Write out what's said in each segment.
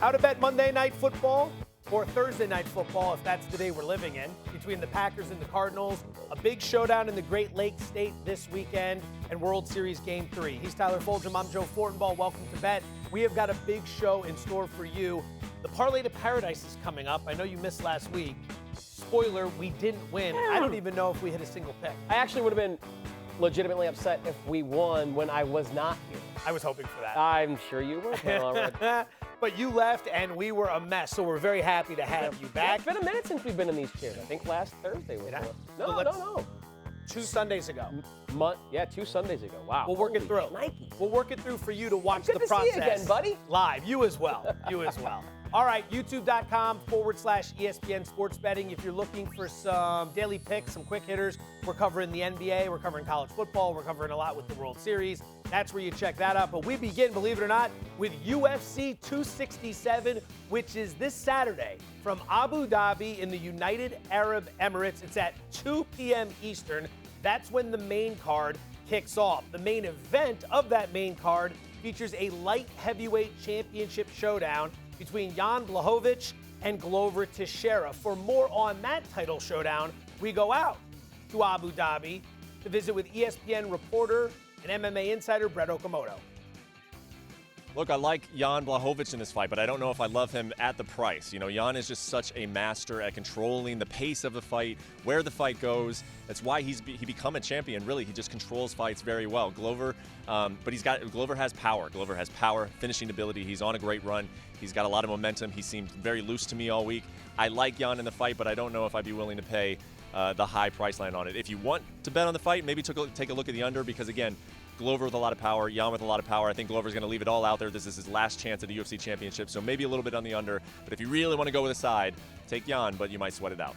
How to bet Monday Night Football or Thursday Night Football, if that's the day we're living in, between the Packers and the Cardinals. A big showdown in the Great Lakes State this weekend and World Series Game 3. He's Tyler Fulghum. I'm Joe Fortenbaugh. Welcome to Bet. We have got a big show in store for you. The Parlay to Paradise is coming up. I know you missed last week. Spoiler, we didn't win. I don't even know if we hit a single pick. I actually would have been legitimately upset if we won when I was not here. I was hoping for that. I'm sure you were. But you left, and we were a mess, so we're very happy to have you back. It's been a minute since we've been in these chairs. I think last Thursday was it. No. 2 Sundays ago. 2 Sundays ago. Wow. We'll work it through. Nike. We'll work it through for you to watch the Good to process. see you again, buddy. Live. You as well. You as well. All right, youtube.com/ESPN Sports Betting. If you're looking for some daily picks, some quick hitters, we're covering the NBA, we're covering college football, we're covering a lot with the World Series. That's where you check that out. But we begin, believe it or not, with UFC 267, which is this Saturday from Abu Dhabi in the United Arab Emirates. It's at 2 p.m. Eastern. That's when the main card kicks off. The main event of that main card features a light heavyweight championship showdown between Jan Blachowicz and Glover Teixeira. For more on that title showdown, we go out to Abu Dhabi to visit with ESPN reporter and MMA insider Brett Okamoto. Look, I like Jan Blachowicz in this fight, but I don't know if I love him at the price. You know, Jan is just such a master at controlling the pace of the fight, where the fight goes. That's why he become a champion, really. He just controls fights very well. Glover, Glover has power. Glover has power, finishing ability. He's on a great run. He's got a lot of momentum. He seemed very loose to me all week. I like Jan in the fight, but I don't know if I'd be willing to pay the high price line on it. If you want to bet on the fight, maybe take a look at the under, because, again, Glover with a lot of power, Jan with a lot of power. I think Glover's going to leave it all out there. This is his last chance at the UFC championship, so maybe a little bit on the under. But if you really want to go with a side, take Jan, but you might sweat it out.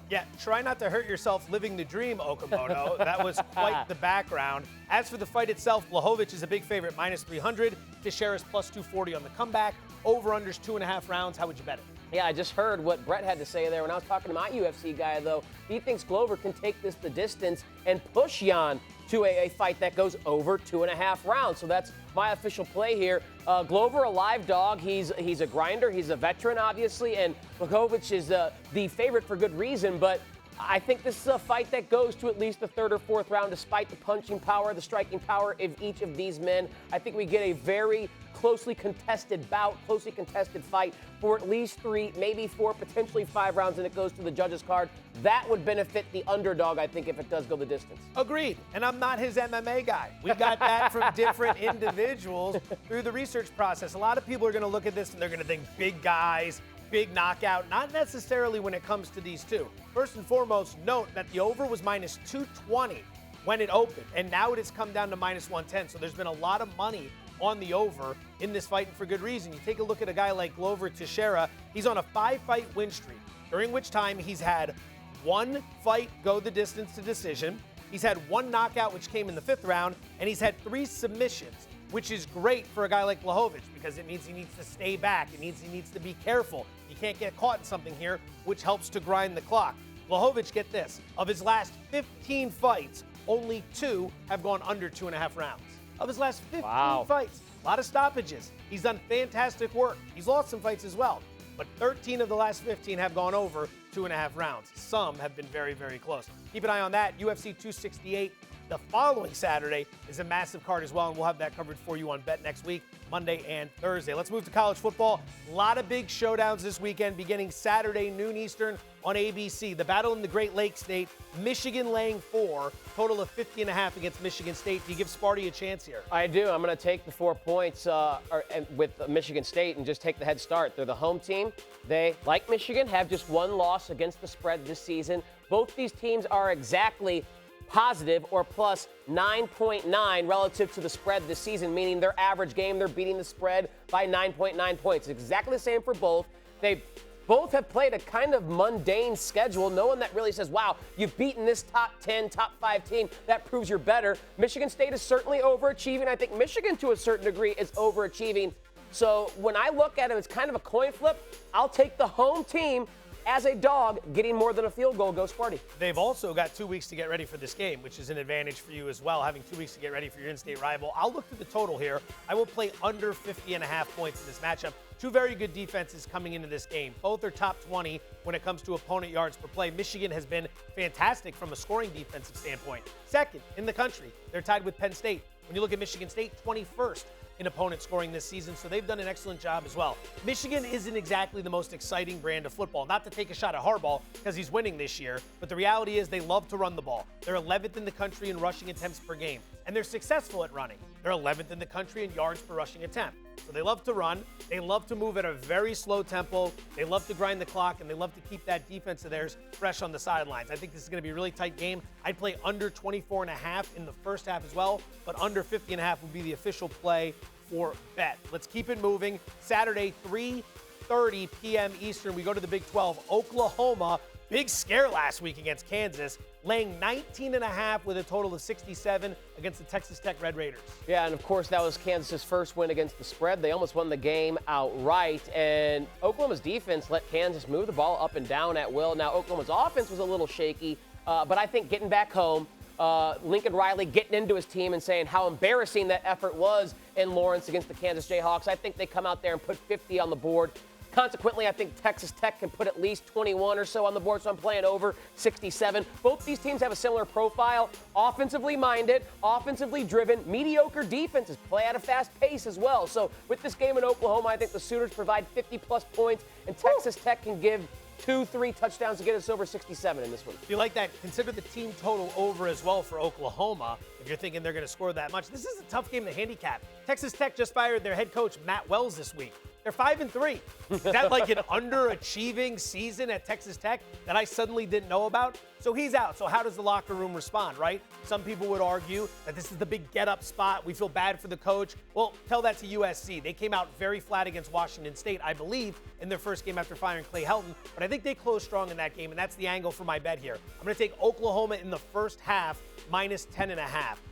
Yeah, try not to hurt yourself living the dream, Okamoto. That was quite the background. As for the fight itself, Blachowicz is a big favorite, -300. Teixeira's +240 on the comeback. Over-unders 2.5 rounds. How would you bet it? Yeah, I just heard what Brett had to say there when I was talking to my UFC guy, though. He thinks Glover can take this the distance and push Jan to a fight that goes over 2.5 rounds. So that's my official play here. Glover, a live dog. He's a grinder. He's a veteran, obviously, and Blachowicz is the favorite for good reason. But I think this is a fight that goes to at least the 3rd or 4th round, despite the punching power, the striking power of each of these men. I think we get a very closely contested bout, closely contested fight for at least 3, maybe 4, potentially 5 rounds, and it goes to the judges' card. That would benefit the underdog, I think, if it does go the distance. Agreed. And I'm not his MMA guy. We got that from different individuals through the research process. A lot of people are going to look at this and they're going to think big guys, big knockout. Not necessarily when it comes to these two. First and foremost, note that the over was -220 when it opened, and now it has come down to -110. So there's been a lot of money on the over in this fight, and for good reason. You take a look at a guy like Glover Teixeira. He's on a 5-fight win streak, during which time he's had 1 fight go the distance to decision. He's had 1 knockout, which came in the 5th round, and he's had 3 submissions, which is great for a guy like Blachowicz, because it means he needs to stay back. It means he needs to be careful. He can't get caught in something here, which helps to grind the clock. Blachowicz, get this, of his last 15 fights, only 2 have gone under 2.5 rounds. Of his last 15 fights, a lot of stoppages. He's done fantastic work. He's lost some fights as well, but 13 of the last 15 have gone over 2.5 rounds. Some have been very, very close. Keep an eye on that. UFC 268 the following Saturday is a massive card as well, and we'll have that covered for you on Bet next week, Monday and Thursday. Let's move to college football. A lot of big showdowns this weekend, beginning Saturday, noon Eastern on ABC. The battle in the Great Lakes State, Michigan laying 4, total of 50.5 against Michigan State. Do you give Sparty a chance here? I do. I'm going to take the 4 points with Michigan State and just take the head start. They're the home team. They, like Michigan, have just 1 loss against the spread this season. Both these teams are exactly positive or plus 9.9 relative to the spread this season, meaning their average game, they're beating the spread by 9.9 points. It's exactly the same for both. They both have played a kind of mundane schedule. No one that really says, wow, you've beaten this top 10, top 5 team. That proves you're better. Michigan State is certainly overachieving. I think Michigan, to a certain degree, is overachieving. So when I look at it, it's kind of a coin flip. I'll take the home team as a dog, getting more than a field goal. Go Sparty. They've also got 2 weeks to get ready for this game, which is an advantage for you as well, having 2 weeks to get ready for your in-state rival. I'll look through the total here. I will play under 50.5 points in this matchup. Two very good defenses coming into this game. Both are top 20 when it comes to opponent yards per play. Michigan has been fantastic from a scoring defensive standpoint. Second in the country. They're tied with Penn State. When you look at Michigan State, 21st in opponent scoring this season, so they've done an excellent job as well. Michigan isn't exactly the most exciting brand of football. Not to take a shot at Harbaugh because he's winning this year, but the reality is they love to run the ball. They're 11th in the country in rushing attempts per game, and they're successful at running. They're 11th in the country in yards per rushing attempt. So they love to run. They love to move at a very slow tempo. They love to grind the clock, and they love to keep that defense of theirs fresh on the sidelines. I think this is going to be a really tight game. I'd play under 24.5 in the first half as well, but under 50.5 would be the official play for bet. Let's keep it moving. Saturday, 3:30 p.m. Eastern, we go to the Big 12. Oklahoma, big scare last week against Kansas, laying 19.5 with a total of 67 against the Texas Tech Red Raiders. Yeah, and of course that was Kansas's first win against the spread. They almost won the game outright, and Oklahoma's defense let Kansas move the ball up and down at will. Now, Oklahoma's offense was a little shaky, but I think getting back home, Lincoln Riley getting into his team and saying how embarrassing that effort was in Lawrence against the Kansas Jayhawks. I think they come out there and put 50 on the board. Consequently, I think Texas Tech can put at least 21 or so on the board, so I'm playing over 67. Both these teams have a similar profile, offensively minded, offensively driven, mediocre defenses, play at a fast pace as well. So with this game in Oklahoma, I think the Sooners provide 50-plus points, and Texas Tech can give 2-3 touchdowns to get us over 67 in this one. If you like that, consider the team total over as well for Oklahoma. If you're thinking they're going to score that much, this is a tough game to handicap. Texas Tech just fired their head coach, Matt Wells, this week. They're 5-3. Is that like an underachieving season at Texas Tech that I suddenly didn't know about? So he's out. So how does the locker room respond, right? Some people would argue that this is the big get-up spot. We feel bad for the coach. Well, tell that to USC. They came out very flat against Washington State, I believe, in their first game after firing Clay Helton. But I think they closed strong in that game, and that's the angle for my bet here. I'm going to take Oklahoma in the first half, minus 10.5.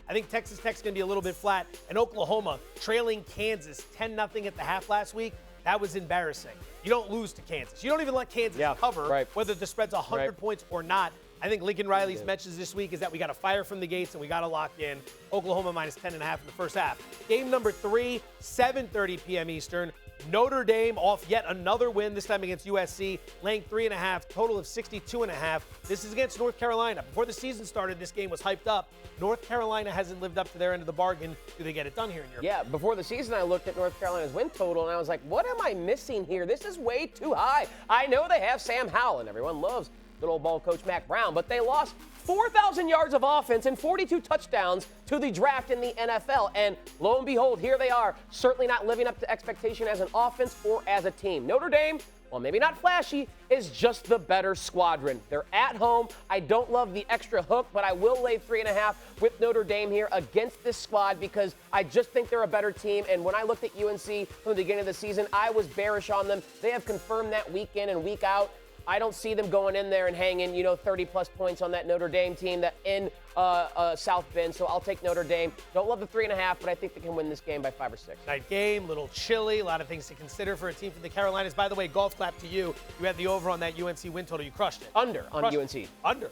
I think Texas Tech's going to be a little bit flat, and Oklahoma trailing Kansas 10-0 at the half last week. That was embarrassing. You don't lose to Kansas. You don't even let Kansas cover, whether the spread's 100 points or not. I think Lincoln Riley's message this week is that we got to fire from the gates and we got to lock in Oklahoma minus 10.5 in the first half. Game number 3, 7:30 p.m. Eastern. Notre Dame off yet another win, this time against USC, laying 3.5, total of 62.5. This is against North Carolina. Before the season started, this game was hyped up. North Carolina hasn't lived up to their end of the bargain. Do they get it done here in your opinion? Before the season, I looked at North Carolina's win total, and I was like, what am I missing here? This is way too high. I know they have Sam Howell, and everyone loves good old ball coach Mac Brown, but they lost 4,000 yards of offense and 42 touchdowns to the draft in the NFL. And lo and behold, here they are, certainly not living up to expectation as an offense or as a team. Notre Dame, well, maybe not flashy, is just the better squadron. They're at home. I don't love the extra hook, but I will lay 3.5 with Notre Dame here against this squad because I just think they're a better team. And when I looked at UNC from the beginning of the season, I was bearish on them. They have confirmed that week in and week out. I don't see them going in there and hanging, 30-plus points on that Notre Dame team that in South Bend. So I'll take Notre Dame. Don't love the 3.5, but I think they can win this game by 5 or 6. Night game, little chilly, a lot of things to consider for a team from the Carolinas. By the way, golf clap to you. You had the over on that UNC win total. You crushed it. Under on UNC. Under.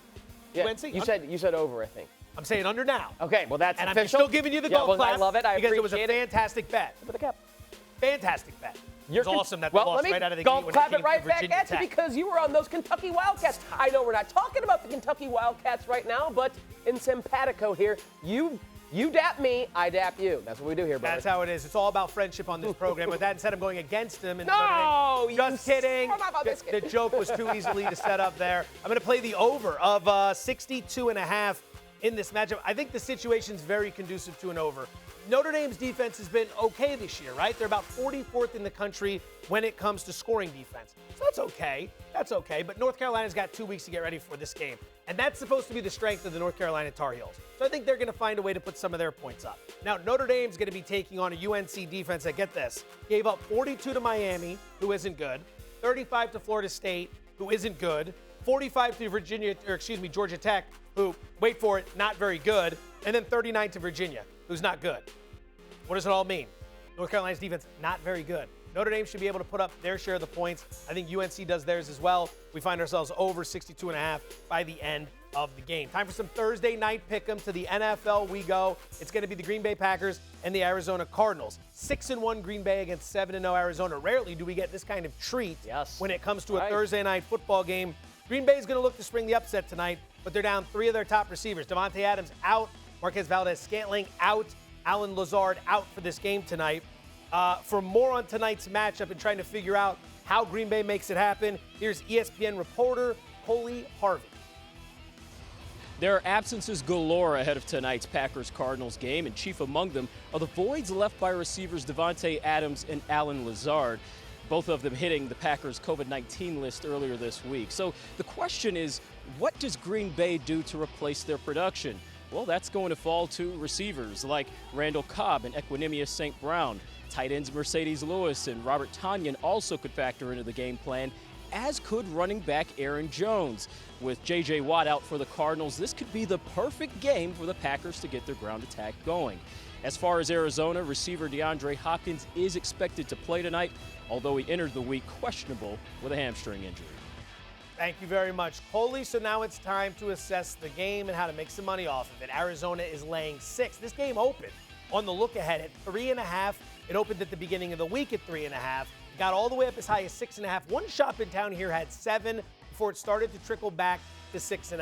Yeah, UNC. You said over, I think. I'm saying under now. Okay, well that's and official. I'm still giving you the golf clap. I love it. I because appreciate it was a fantastic bet. With the cap. Fantastic bet. It's awesome that they well, lost right out of the gate when it clap came it right to back Virginia at Tech. you because you were on those Kentucky Wildcats. I know we're not talking about the Kentucky Wildcats right now, but in simpatico here, you dap me, I dap you. That's what we do here, brother. That's how it is. It's all about friendship on this program. With that said, I'm going against him. No! Just kidding. The joke was too easily to set up there. I'm going to play the over of 62.5 in this matchup. I think the situation's very conducive to an over. Notre Dame's defense has been okay this year, right? They're about 44th in the country when it comes to scoring defense. So that's okay. That's okay. But North Carolina's got 2 weeks to get ready for this game. And that's supposed to be the strength of the North Carolina Tar Heels. So I think they're going to find a way to put some of their points up. Now, Notre Dame's going to be taking on a UNC defense that, get this, gave up 42 to Miami, who isn't good, 35 to Florida State, who isn't good, 45 to Georgia Tech, who, wait for it, not very good, and then 39 to Virginia, who's not good. What does it all mean? North Carolina's defense, not very good. Notre Dame should be able to put up their share of the points. I think UNC does theirs as well. We find ourselves over 62.5 by the end of the game. Time for some Thursday night pick'em. To the NFL we go. It's going to be the Green Bay Packers and the Arizona Cardinals. 6-1 Green Bay against 7-0 Arizona. Rarely do we get this kind of treat when it comes to a Thursday night football game. Green Bay is going to look to spring the upset tonight, but they're down 3 of their top receivers. Davante Adams out, Marquez Valdez-Scantling out, Allen Lazard out for this game tonight. For more on tonight's matchup and trying to figure out how Green Bay makes it happen, here's ESPN reporter Coley Harvey. There are absences galore ahead of tonight's Packers-Cardinals game, and chief among them are the voids left by receivers Davante Adams and Allen Lazard, both of them hitting the Packers' COVID-19 list earlier this week. So the question is, what does Green Bay do to replace their production? Well, that's going to fall to receivers like Randall Cobb and Equanimous St. Brown. Tight ends Mercedes Lewis and Robert Tonyan also could factor into the game plan, as could running back Aaron Jones. With J.J. Watt out for the Cardinals, this could be the perfect game for the Packers to get their ground attack going. As far as Arizona, receiver DeAndre Hopkins is expected to play tonight, although he entered the week questionable with a hamstring injury. Thank you very much, Coley. So now it's time to assess the game and how to make some money off of it. Arizona is laying 6. This game opened on the look ahead at 3.5. It opened at the beginning of the week at 3.5. Got all the way up as high as 6.5. One shop in town here had 7 before it started to trickle back to 6.5.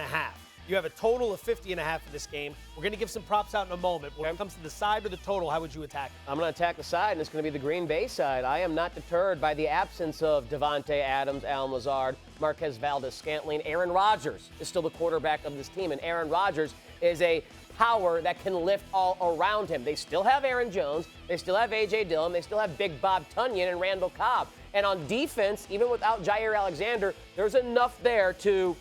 You have a total of 50.5 for this game. We're going to give some props out in a moment. When it comes to the side or the total, how would you attack it? I'm going to attack the side, and it's going to be the Green Bay side. I am not deterred by the absence of Davante Adams, Allen Lazard, Marquez Valdez-Scantling. Aaron Rodgers is still the quarterback of this team, and Aaron Rodgers is a power that can lift all around him. They still have Aaron Jones. They still have A.J. Dillon. They still have Big Bob Tonyan and Randall Cobb. And on defense, even without Jair Alexander, there's enough there to,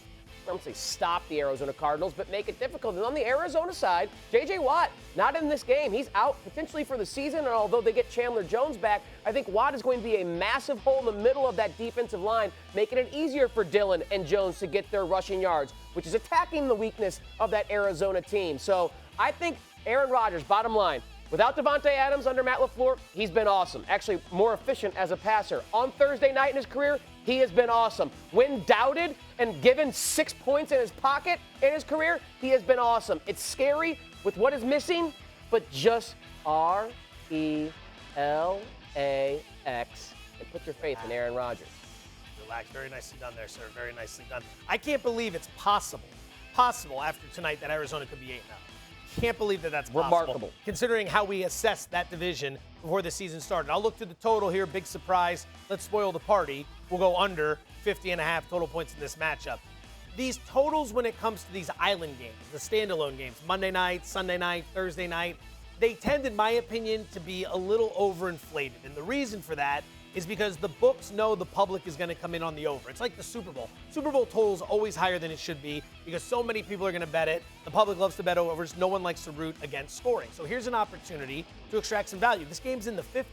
I don't say stop the Arizona Cardinals, but make it difficult. And on the Arizona side, J.J. Watt, not in this game. He's out potentially for the season, and although they get Chandler Jones back, I think Watt is going to be a massive hole in the middle of that defensive line, making it easier for Dillon and Jones to get their rushing yards, which is attacking the weakness of that Arizona team. So I think Aaron Rodgers, bottom line, without Davante Adams under Matt LaFleur, he's been awesome. Actually, more efficient as a passer. On Thursday night in his career, he has been awesome. When doubted and given 6 points in his pocket in his career, he has been awesome. It's scary with what is missing, but just RELAX and put your faith in Aaron Rodgers. Relax. Very nicely done there, sir. Very nicely done. I can't believe it's possible after tonight that Arizona could be 8-0. Can't believe that that's possible. Remarkable. Considering how we assessed that division before the season started. I'll look to the total here. Big surprise. Let's spoil the party. We'll go under 50.5 total points in this matchup. These totals when it comes to these island games, the standalone games, Monday night, Sunday night, Thursday night, they tend, in my opinion, to be a little overinflated. And the reason for that is because the books know the public is going to come in on the over. It's like the Super Bowl. Super Bowl total is always higher than it should be because so many people are going to bet it. The public loves to bet overs. No one likes to root against scoring. So here's an opportunity to extract some value. This game's in the 50s.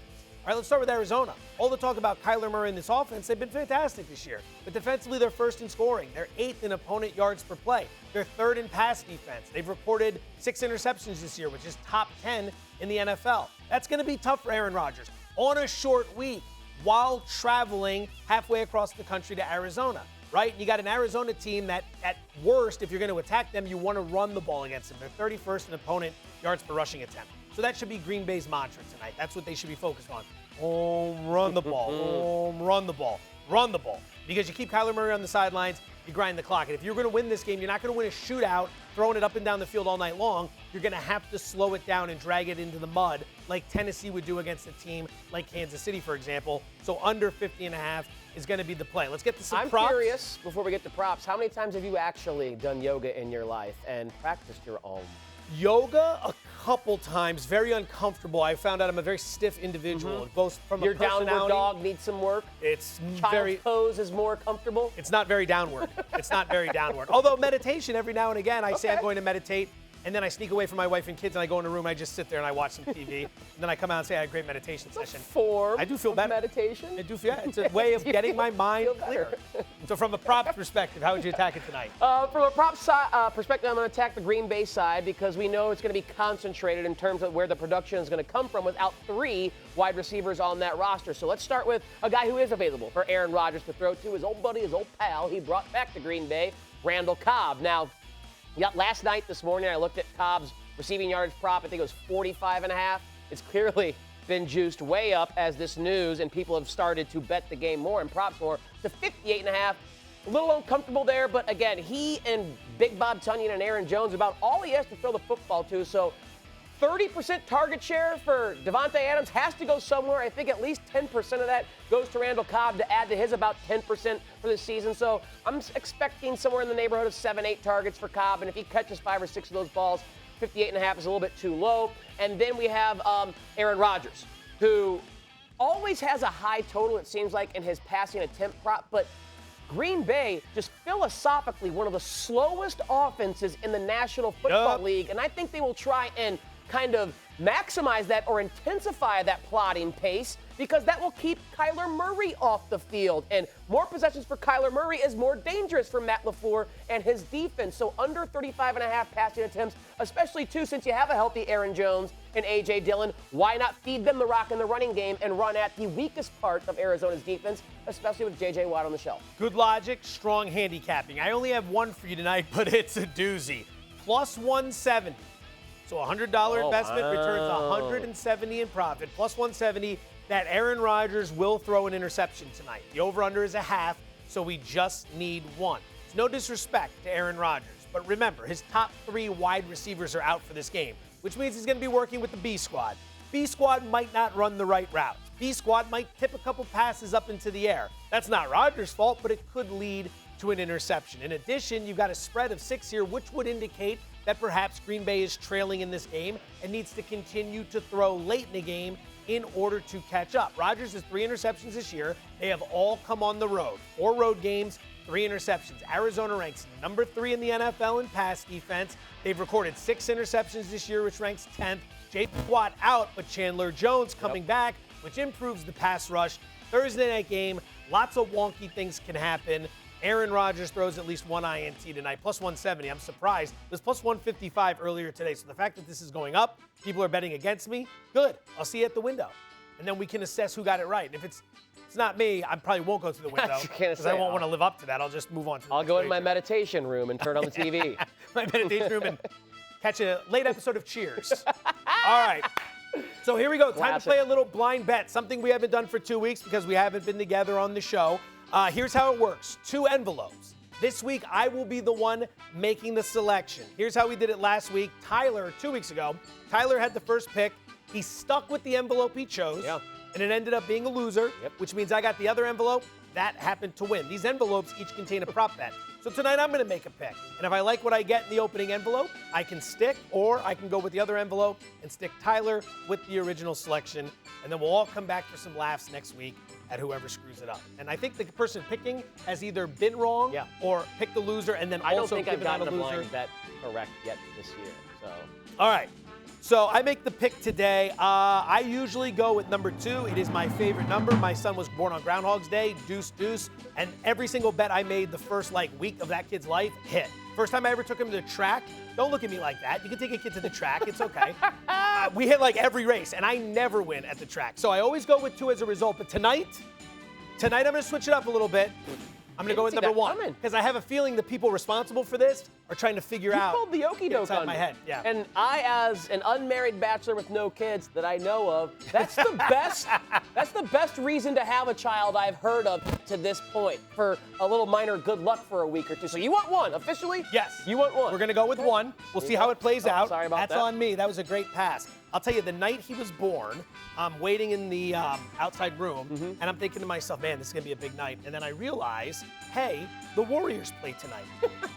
All right, let's start with Arizona. All the talk about Kyler Murray in this offense, they've been fantastic this year. But defensively, they're first in scoring. They're 8th in opponent yards per play. They're 3rd in pass defense. They've reported 6 interceptions this year, which is top 10 in the NFL. That's going to be tough for Aaron Rodgers on a short week while traveling halfway across the country to Arizona, right? You got an Arizona team that, at worst, if you're going to attack them, you want to run the ball against them. They're 31st in opponent yards per rushing attempt. So that should be Green Bay's mantra tonight. That's what they should be focused on. Run the ball. Run the ball. Run the ball. Because you keep Kyler Murray on the sidelines, you grind the clock. And if you're going to win this game, you're not going to win a shootout throwing it up and down the field all night long. You're going to have to slow it down and drag it into the mud like Tennessee would do against a team like Kansas City, for example. So under 50.5 is going to be the play. Let's get to some props. I'm curious, before we get to props, how many times have you actually done yoga in your life and practiced your own? Yoga a couple times, very uncomfortable. I found out I'm a very stiff individual, both from Your a personality. downward dog needs some work. It's Child's very pose is more comfortable. It's not very downward. It's not very downward. Although meditation, every now and again, I say I'm going to meditate, and then I sneak away from my wife and kids, and I go in a room, and I just sit there and I watch some TV, and then I come out and say I had a great meditation session. Form I do feel of better. meditation? I do feel, yeah, it's a way of getting my mind clear. So from a props perspective, how would you attack it tonight? From a props perspective, I'm going to attack the Green Bay side because we know it's going to be concentrated in terms of where the production is going to come from without 3 wide receivers on that roster. So let's start with a guy who is available for Aaron Rodgers to throw to, his old buddy, his old pal. He brought back to Green Bay, Randall Cobb. Now, last night, this morning, I looked at Cobb's receiving yardage prop. I think it was 45.5. It's clearly been juiced way up as this news and people have started to bet the game more and props more to 58.5. A little uncomfortable there, but again, he and Big Bob Tunyon and Aaron Jones about all he has to throw the football to. So 30% target share for Davante Adams has to go somewhere. I think at least 10% of that goes to Randall Cobb to add to his about 10% for the season. So I'm expecting somewhere in the neighborhood of 7-8 targets for Cobb. And if he catches 5 or 6 of those balls, 58.5 is a little bit too low. And then we have Aaron Rodgers, who always has a high total, it seems like, in his passing attempt prop. But Green Bay, just philosophically, one of the slowest offenses in the National Football League. And I think they will try and kind of maximize that or intensify that plotting pace because that will keep Kyler Murray off the field. And more possessions for Kyler Murray is more dangerous for Matt LaFleur and his defense. So under 35.5 passing attempts, especially too since you have a healthy Aaron Jones and A.J. Dillon, why not feed them the rock in the running game and run at the weakest part of Arizona's defense, especially with J.J. Watt on the shelf? Good logic, strong handicapping. I only have one for you tonight, but it's a doozy. Plus 170. So a $100 investment returns 170 in profit, plus 170 that Aaron Rodgers will throw an interception tonight. The over-under is a half, so we just need 1. It's no disrespect to Aaron Rodgers, but remember, his top 3 wide receivers are out for this game, which means he's going to be working with the B squad. B squad might not run the right routes. B squad might tip a couple passes up into the air. That's not Rodgers' fault, but it could lead to an interception. In addition, you've got a spread of 6 here, which would indicate that perhaps Green Bay is trailing in this game and needs to continue to throw late in the game in order to catch up. Rodgers has 3 interceptions this year. They have all come on the road. 4 road games, 3 interceptions. Arizona ranks number 3 in the NFL in pass defense. They've recorded 6 interceptions this year, which ranks 10th. J.J. Watt out, but Chandler Jones coming back, which improves the pass rush. Thursday night game, lots of wonky things can happen. Aaron Rodgers throws at least 1 INT tonight, plus 170. I'm surprised. It was plus 155 earlier today. So the fact that this is going up, people are betting against me, good. I'll see you at the window. And then we can assess who got it right. And if it's not me, I probably won't go to the window because I won't want to live up to that. I'll just move on to the I'll go in my meditation room and turn on the TV. My meditation room and catch a late episode of Cheers. All right. So here we go. Time to play a little blind bet, something we haven't done for 2 weeks because we haven't been together on the show. Here's how it works. 2 envelopes. This week, I will be the one making the selection. Here's how we did it last week. Tyler, 2 weeks ago, Tyler had the first pick. He stuck with the envelope he chose, and it ended up being a loser, which means I got the other envelope. That happened to win. These envelopes each contain a prop bet. So tonight, I'm going to make a pick. And if I like what I get in the opening envelope, I can stick, or I can go with the other envelope and stick Tyler with the original selection. And then we'll all come back for some laughs next week at whoever screws it up. And I think the person picking has either been wrong or picked the loser and then also given out a loser. I don't think I've gotten a blind bet correct yet this year. So. All right. So I make the pick today. I usually go with number 2. It is my favorite number. My son was born on Groundhog's Day, deuce, deuce. And every single bet I made the first week of that kid's life hit. First time I ever took him to the track, don't look at me like that. You can take a kid to the track, it's okay. We hit every race, and I never win at the track. So I always go with 2 as a result, but tonight I'm gonna switch it up a little bit. I'm going to go with number 1 because I have a feeling the people responsible for this are trying to figure out. You pulled the okie doke inside my head. Yeah. And I, as an unmarried bachelor with no kids that I know of, that's the best. That's the best reason to have a child I've heard of to this point for a little minor good luck for a week or 2. So you want 1 officially? Yes. You want 1. We're going to go with 1. We'll see how it plays out. Sorry about that. That's on me. That was a great pass. I'll tell you, the night he was born, I'm waiting in the outside room, and I'm thinking to myself, man, this is going to be a big night. And then I realize, hey, the Warriors play tonight.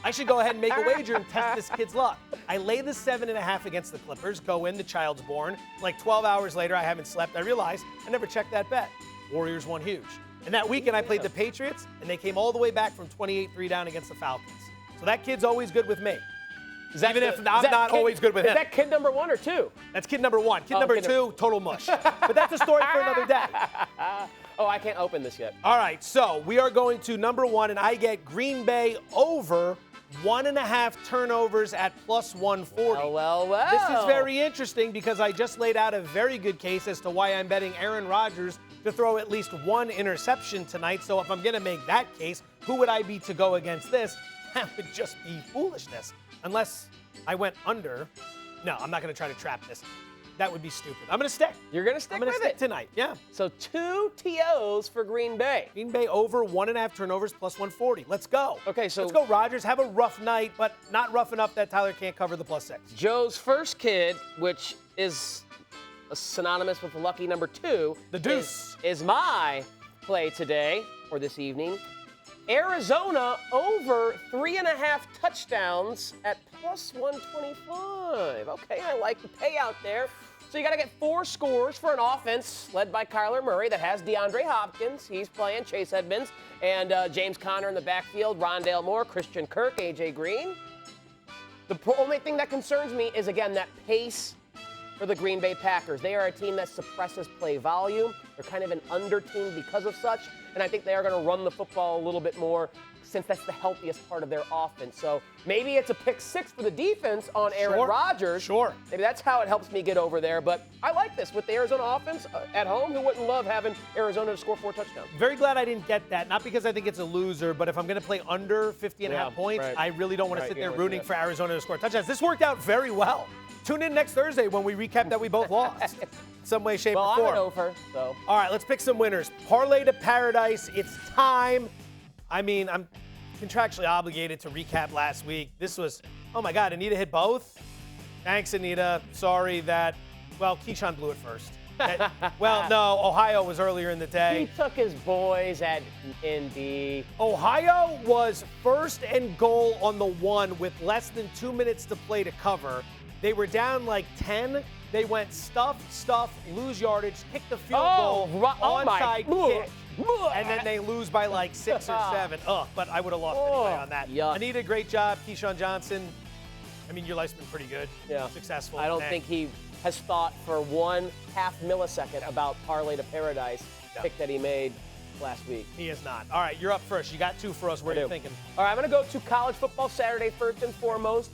I should go ahead and make a wager and test this kid's luck. I lay the 7.5 against the Clippers, go in, the child's born. 12 hours later, I haven't slept. I realized I never checked that bet. Warriors won huge. And that weekend, I played the Patriots, and they came all the way back from 28-3 down against the Falcons. So that kid's always good with me. Even if I'm not always good with him. Is that kid number 1 or 2? That's kid number 1. Kid number 2, total mush. But that's a story for another day. Oh, I can't open this yet. All right, so we are going to number 1, and I get Green Bay over 1.5 turnovers at plus 140. Well. This is very interesting because I just laid out a very good case as to why I'm betting Aaron Rodgers to throw at least 1 interception tonight. So if I'm going to make that case, who would I be to go against this? That would just be foolishness. Unless I went under. No, I'm not going to try to trap this. That would be stupid. I'm going to stick. You're going to stick with it tonight. Yeah. So 2 TOs for Green Bay. Green Bay over 1.5 turnovers plus 140. Let's go. Okay, so let's go, Rodgers. Have a rough night, but not rough enough that Tyler can't cover the plus 6. Joe's first kid, which is synonymous with the lucky number 2, the deuce, is my play today or this evening. Arizona over 3.5 touchdowns at plus 125. Okay, I like the payout there. So you got to get 4 scores for an offense led by Kyler Murray that has DeAndre Hopkins. He's playing Chase Edmonds and James Conner in the backfield, Rondale Moore, Christian Kirk, AJ Green. The only thing that concerns me is, again, that pace for the Green Bay Packers. They are a team that suppresses play volume. They're kind of an under team because of such, and I think they are going to run the football a little bit more since that's the healthiest part of their offense. So maybe it's a pick 6 for the defense on Aaron Rodgers. Sure. Maybe that's how it helps me get over there, but I like this. With the Arizona offense at home, who wouldn't love having Arizona to score 4 touchdowns? Very glad I didn't get that. Not because I think it's a loser, but if I'm going to play under 50.5 points, I really don't want to sit there rooting for Arizona to score touchdowns. This worked out very well. Tune in next Thursday when we recap that we both lost. Some way, shape, or form. I'm an over, so. All right, let's pick some winners. Parlay to Paradise. It's time. I mean, I'm contractually obligated to recap last week. This was, oh my God, Anita hit both? Thanks, Anita. Sorry that, well, Keyshawn blew it first. Well, no, Ohio was earlier in the day. He took his boys at Indy. Ohio was 1st and goal on the 1 with less than 2 minutes to play to cover. They were down like 10. They went stuff, lose yardage, kick the field goal, onside kick, and then they lose by like 6 or 7. But I would have lost anyway on that. Yuck. Anita, great job. Keyshawn Johnson, I mean, your life's been pretty good. Yeah. Successful. I don't think he has thought for 1/2 millisecond about Parlay to Paradise pick that he made last week. He is not. All right, you're up first. You got 2 for us. What are you thinking? All right, I'm going to go to college football Saturday first and foremost.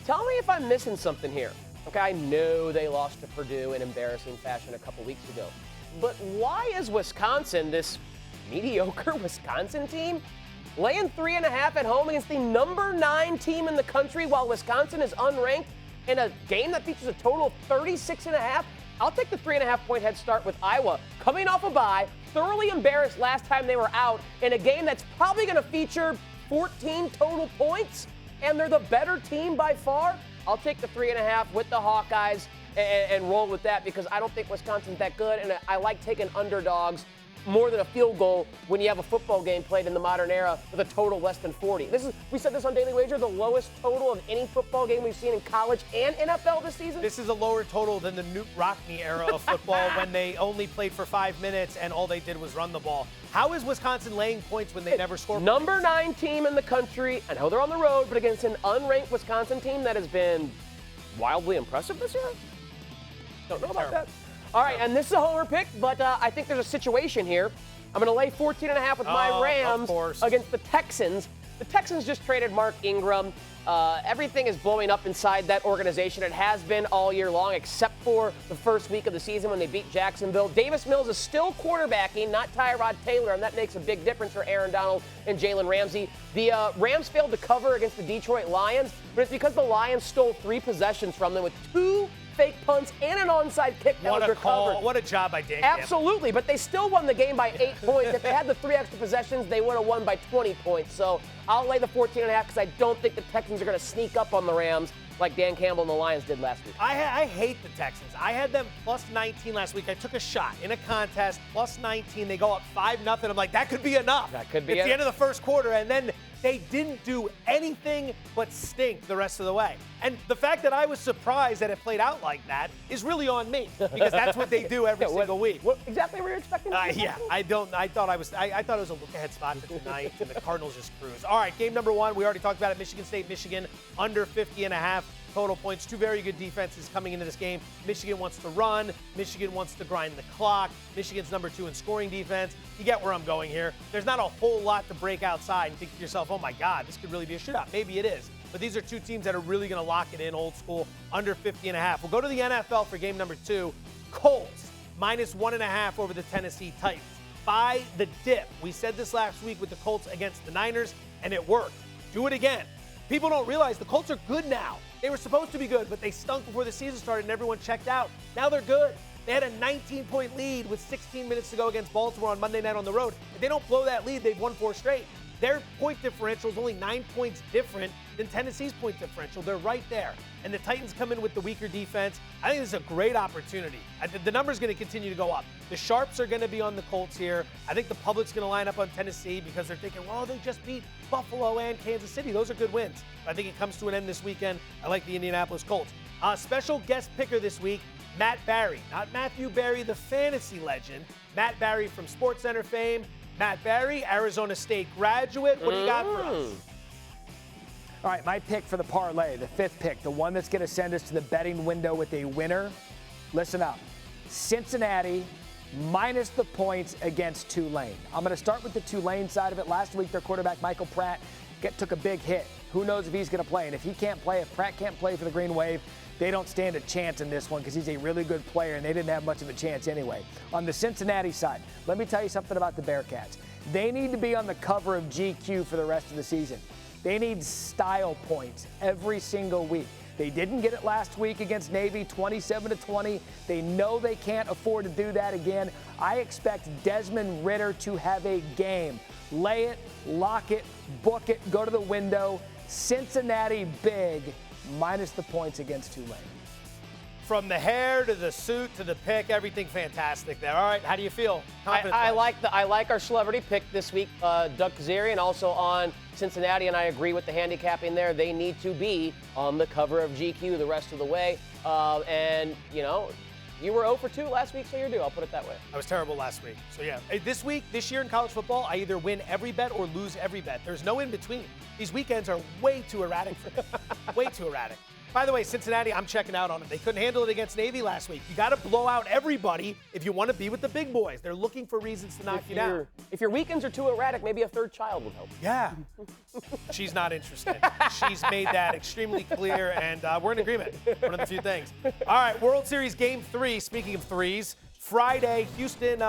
Tell me if I'm missing something here. Okay, I know they lost to Purdue in embarrassing fashion a couple weeks ago. But why is Wisconsin, this mediocre Wisconsin team, laying 3.5 at home against the number 9 team in the country while Wisconsin is unranked in a game that features a total of 36.5? I'll take the 3.5-point head start with Iowa, coming off a bye, thoroughly embarrassed last time they were out in a game that's probably going to feature 14 total points, and they're the better team by far. I'll take the 3.5 with the Hawkeyes and roll with that because I don't think Wisconsin's that good, and I like taking underdogs more than a field goal when you have a football game played in the modern era with a total less than 40. We said this on Daily Wager, the lowest total of any football game we've seen in college and NFL this season. This is a lower total than the Newt Rockne era of football when they only played for 5 minutes and all they did was run the ball. How is Wisconsin laying points when they never score? Number 9 team in the country. I know they're on the road, but against an unranked Wisconsin team that has been wildly impressive this year? Don't know about that. All right, and this is a homer pick, but I think there's a situation here. I'm going to lay 14.5 with my Rams against the Texans. The Texans just traded Mark Ingram. Everything is blowing up inside that organization. It has been all year long, except for the first week of the season when they beat Jacksonville. Davis Mills is still quarterbacking, not Tyrod Taylor, and that makes a big difference for Aaron Donald and Jalen Ramsey. The Rams failed to cover against the Detroit Lions, but it's because the Lions stole 3 possessions from them with 2 fake punts and an onside kick that was recovered. What a job by Dan Campbell. Absolutely, but they still won the game by 8 points. If they had the 3 extra possessions, they would have won by 20 points. So I'll lay the 14.5 because I don't think the Texans are going to sneak up on the Rams like Dan Campbell and the Lions did last week. I hate the Texans. I had them plus 19 last week. I took a shot in a contest, plus 19. They go up 5-0. I'm like, that could be enough. That could be It's the end of the first quarter, and then they didn't do anything hang but stink the rest of the way. And the fact that I was surprised that it played out like that is really on me, because that's what they do every single week. What exactly were you expecting? Yeah, I thought it was a look-ahead spot for tonight, and the Cardinals just cruise. All right, game number 1, we already talked about it. Michigan State, Michigan, under 50.5 total points. Two very good defenses coming into this game. Michigan wants to run. Michigan wants to grind the clock. Michigan's number 2 in scoring defense. You get where I'm going here. There's not a whole lot to break outside and think to yourself, oh my God, this could really be a shootout. Maybe it is. But these are two teams that are really going to lock it in, old school, under 50.5. We'll go to the NFL for game number 2. Colts, -1.5 over the Tennessee Titans. Buy the dip. We said this last week with the Colts against the Niners, and it worked. Do it again. People don't realize the Colts are good now. They were supposed to be good, but they stunk before the season started and everyone checked out. Now they're good. They had a 19-point lead with 16 minutes to go against Baltimore on Monday night on the road. If they don't blow that lead, they've won 4 straight. Their point differential is only 9 points different than Tennessee's point differential. They're right there. And the Titans come in with the weaker defense. I think this is a great opportunity. The number's going to continue to go up. The Sharps are going to be on the Colts here. I think the public's going to line up on Tennessee because they're thinking, well, they just beat Buffalo and Kansas City. Those are good wins. I think it comes to an end this weekend. I like the Indianapolis Colts. Special guest picker this week, Matt Barrie. Not Matthew Barrie, the fantasy legend. Matt Barrie from SportsCenter fame. Matt Barrie, Arizona State graduate. What do you got for us? All right, my pick for the parlay, the 5th pick, the one that's going to send us to the betting window with a winner. Listen up. Cincinnati minus the points against Tulane. I'm going to start with the Tulane side of it. Last week, their quarterback, Michael Pratt, took a big hit. Who knows if he's going to play? And if he can't play, if Pratt can't play for the Green Wave, they don't stand a chance in this one because he's a really good player, and they didn't have much of a chance anyway. On the Cincinnati side, let me tell you something about the Bearcats. They need to be on the cover of GQ for the rest of the season. They need style points every single week. They didn't get it last week against Navy, 27-20. They know they can't afford to do that again. I expect Desmond Ridder to have a game. Lay it, lock it, book it, go to the window. Cincinnati big, minus the points against Tulane. From the hair to the suit to the pick, everything fantastic there. All right, how do you feel? I like our celebrity pick this week, Doug Kazarian, also on Cincinnati, and I agree with the handicapping there. They need to be on the cover of GQ the rest of the way. And, you know, you were 0 for 2 last week, so you're due. I'll put it that way. I was terrible last week. So, yeah. This year in college football, I either win every bet or lose every bet. There's no in between. These weekends are way too erratic for me. Way too erratic. By the way, Cincinnati, I'm checking out on it. They couldn't handle it against Navy last week. You got to blow out everybody if you want to be with the big boys. They're looking for reasons to knock you down. If your weekends are too erratic, maybe a third child would help. Yeah. She's not interested. She's made that extremely clear, and we're in agreement. One of the few things. All right, World Series Game 3, speaking of threes, Friday, Houston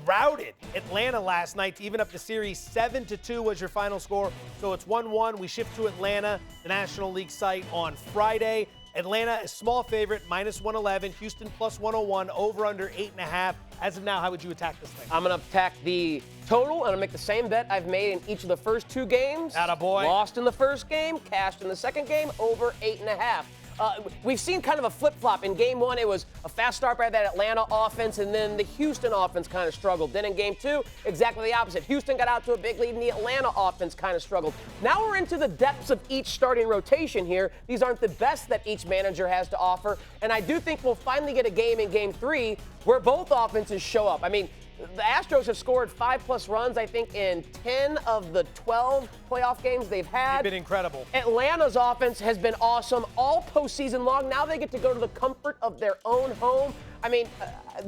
routed Atlanta last night to even up the series. 7-2 was your final score. So it's 1-1. We shift to Atlanta, the National League site, on Friday. Atlanta, a small favorite, -111. Houston +101, over under 8.5. As of now, how would you attack this thing? I'm going to attack the total, and I'm going to make the same bet I've made in each of the first 2 games. Attaboy. Lost in the first game, cashed in the second game, over 8.5. We've seen kind of a flip-flop. In Game 1, it was a fast start by that Atlanta offense, and then the Houston offense kind of struggled. Then in Game 2, exactly the opposite. Houston got out to a big lead, and the Atlanta offense kind of struggled. Now we're into the depths of each starting rotation here. These aren't the best that each manager has to offer, and I do think we'll finally get a game in Game 3 where both offenses show up. I mean, the Astros have scored 5+ runs, I think, in 10 of the 12 playoff games they've had. They've been incredible. Atlanta's offense has been awesome all postseason long. Now they get to go to the comfort of their own home. I mean,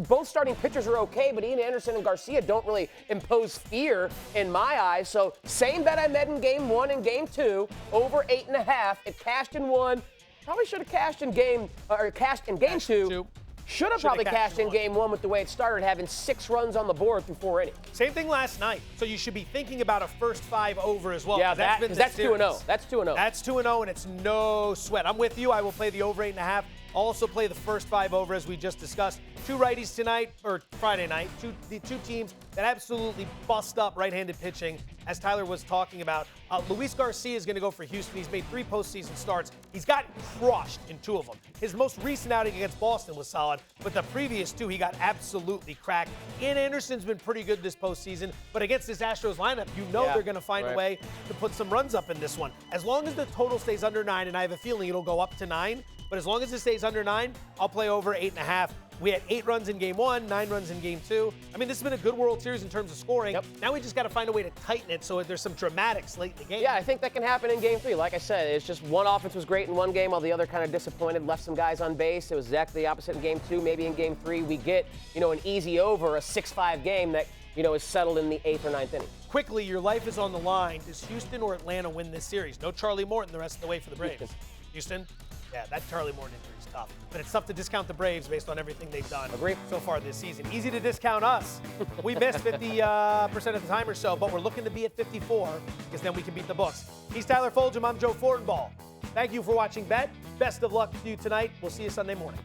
both starting pitchers are okay, but Ian Anderson and Garcia don't really impose fear in my eyes. So same bet I made in Game 1 and Game 2, over 8.5. It cashed in 1. Probably should have cashed in Game 2. Should have probably cashed in Game 1 with the way it started, having 6 runs on the board through 4 innings. Same thing last night. So you should be thinking about a first 5 over as well. Yeah, that's 2-0. That's 2-0. That's 2-0, and it's no sweat. I'm with you. I will play the over 8.5. Also play the first 5 over, as we just discussed. 2 righties tonight, or Friday night. The two teams that absolutely bust up right-handed pitching, as Tyler was talking about. Luis Garcia is going to go for Houston. He's made 3 postseason starts. He's gotten crushed in 2 of them. His most recent outing against Boston was solid, but the previous 2 he got absolutely cracked. Ian Anderson's been pretty good this postseason, but against this Astros lineup, they're going to find a way to put some runs up in this one. As long as the total stays under 9, and I have a feeling it'll go up to 9, but as long as it stays under 9, I'll play over 8.5. We had 8 runs in game 1, 9 runs in game 2. I mean, this has been a good World Series in terms of scoring. Yep. Now we just got to find a way to tighten it so there's some dramatics late in the game. Yeah, I think that can happen in game 3. Like I said, it's just one offense was great in one game, while the other kind of disappointed, left some guys on base. It was exactly the opposite in game 2. Maybe in game 3 we get, an easy over, a 6-5 game that, is settled in the 8th or 9th inning. Quickly, your life is on the line. Does Houston or Atlanta win this series? No Charlie Morton the rest of the way for the Braves. Houston? Yeah, that Charlie Morton injury is tough. But it's tough to discount the Braves based on everything they've done so far this season. Easy to discount us. We missed 50% of the time or so, but we're looking to be at 54 because then we can beat the books. He's Tyler Fulghum. I'm Joe Fortenbaugh. Thank you for watching Bet. Best of luck to you tonight. We'll see you Sunday morning.